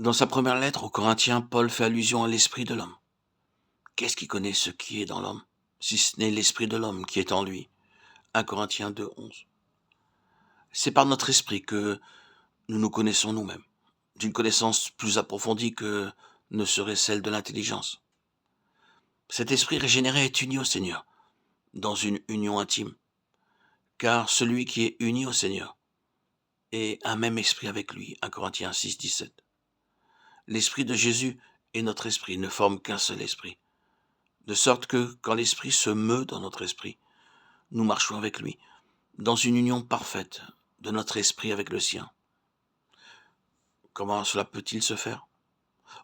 Dans sa première lettre aux Corinthiens, Paul fait allusion à l'esprit de l'homme. Qu'est-ce qui connaît ce qui est dans l'homme, si ce n'est l'esprit de l'homme qui est en lui? 1 Corinthiens 2, 11. C'est par notre esprit que nous nous connaissons nous-mêmes, d'une connaissance plus approfondie que ne serait celle de l'intelligence. Cet esprit régénéré est uni au Seigneur, dans une union intime, car celui qui est uni au Seigneur est un même esprit avec lui. 1 Corinthiens 6, 17. L'esprit de Jésus et notre esprit ne forment qu'un seul esprit, de sorte que quand l'esprit se meut dans notre esprit, nous marchons avec lui, dans une union parfaite de notre esprit avec le sien. Comment cela peut-il se faire?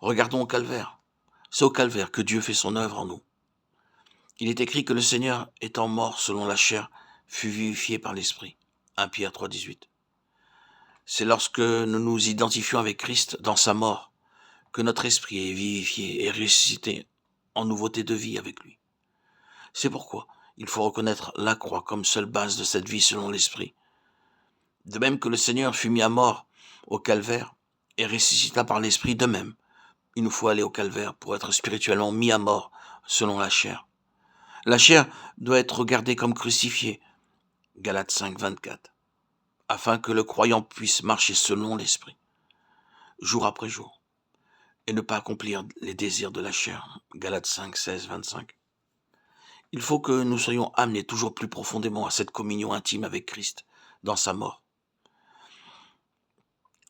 Regardons au calvaire. C'est au calvaire que Dieu fait son œuvre en nous. Il est écrit que le Seigneur, étant mort selon la chair, fut vivifié par l'esprit. 1 Pierre 3, 18. C'est lorsque nous nous identifions avec Christ dans sa mort que notre esprit est vivifié et ressuscité en nouveauté de vie avec lui. C'est pourquoi il faut reconnaître la croix comme seule base de cette vie selon l'esprit. De même que le Seigneur fut mis à mort au calvaire et ressuscita par l'esprit, de même, il nous faut aller au calvaire pour être spirituellement mis à mort selon la chair. La chair doit être regardée comme crucifiée, Galates 5, 24, afin que le croyant puisse marcher selon l'esprit, jour après jour, et ne pas accomplir les désirs de la chair, Galates 5, 16, 25. Il faut que nous soyons amenés toujours plus profondément à cette communion intime avec Christ dans sa mort.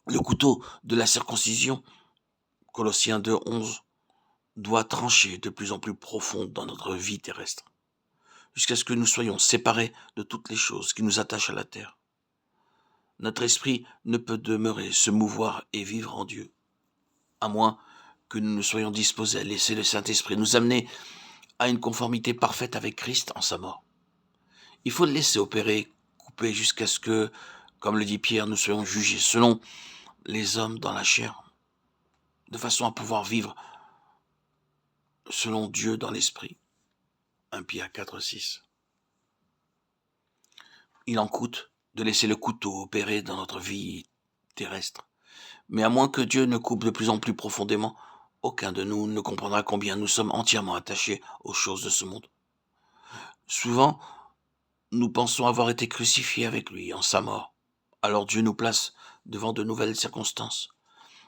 Le couteau de la circoncision, Colossiens 2, 11, doit trancher de plus en plus profond dans notre vie terrestre, jusqu'à ce que nous soyons séparés de toutes les choses qui nous attachent à la terre. Notre esprit ne peut demeurer, se mouvoir et vivre en Dieu, à moins que nous ne soyons disposés à laisser le Saint-Esprit nous amener à une conformité parfaite avec Christ en sa mort. Il faut le laisser opérer, couper jusqu'à ce que, comme le dit Pierre, nous soyons jugés selon les hommes dans la chair, de façon à pouvoir vivre selon Dieu dans l'esprit. 1 Pierre 4, 6. Il en coûte de laisser le couteau opérer dans notre vie terrestre. Mais à moins que Dieu ne coupe de plus en plus profondément, aucun de nous ne comprendra combien nous sommes entièrement attachés aux choses de ce monde. Souvent, nous pensons avoir été crucifiés avec lui en sa mort. Alors Dieu nous place devant de nouvelles circonstances.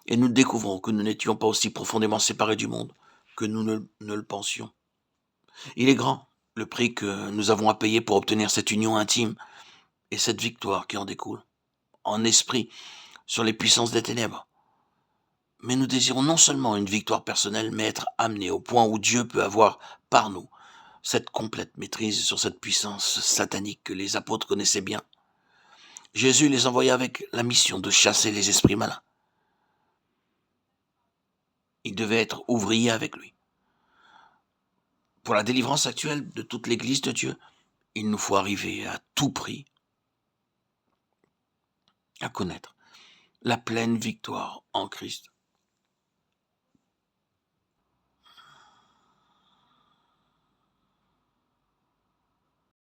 Et nous découvrons que nous n'étions pas aussi profondément séparés du monde que nous ne le pensions. Il est grand, le prix que nous avons à payer pour obtenir cette union intime et cette victoire qui en découle, en esprit, sur les puissances des ténèbres. Mais nous désirons non seulement une victoire personnelle, mais être amenés au point où Dieu peut avoir, par nous, cette complète maîtrise sur cette puissance satanique que les apôtres connaissaient bien. Jésus les envoya avec la mission de chasser les esprits malins. Ils devaient être ouvriers avec lui. Pour la délivrance actuelle de toute l'Église de Dieu, il nous faut arriver à tout prix à connaître la pleine victoire en Christ.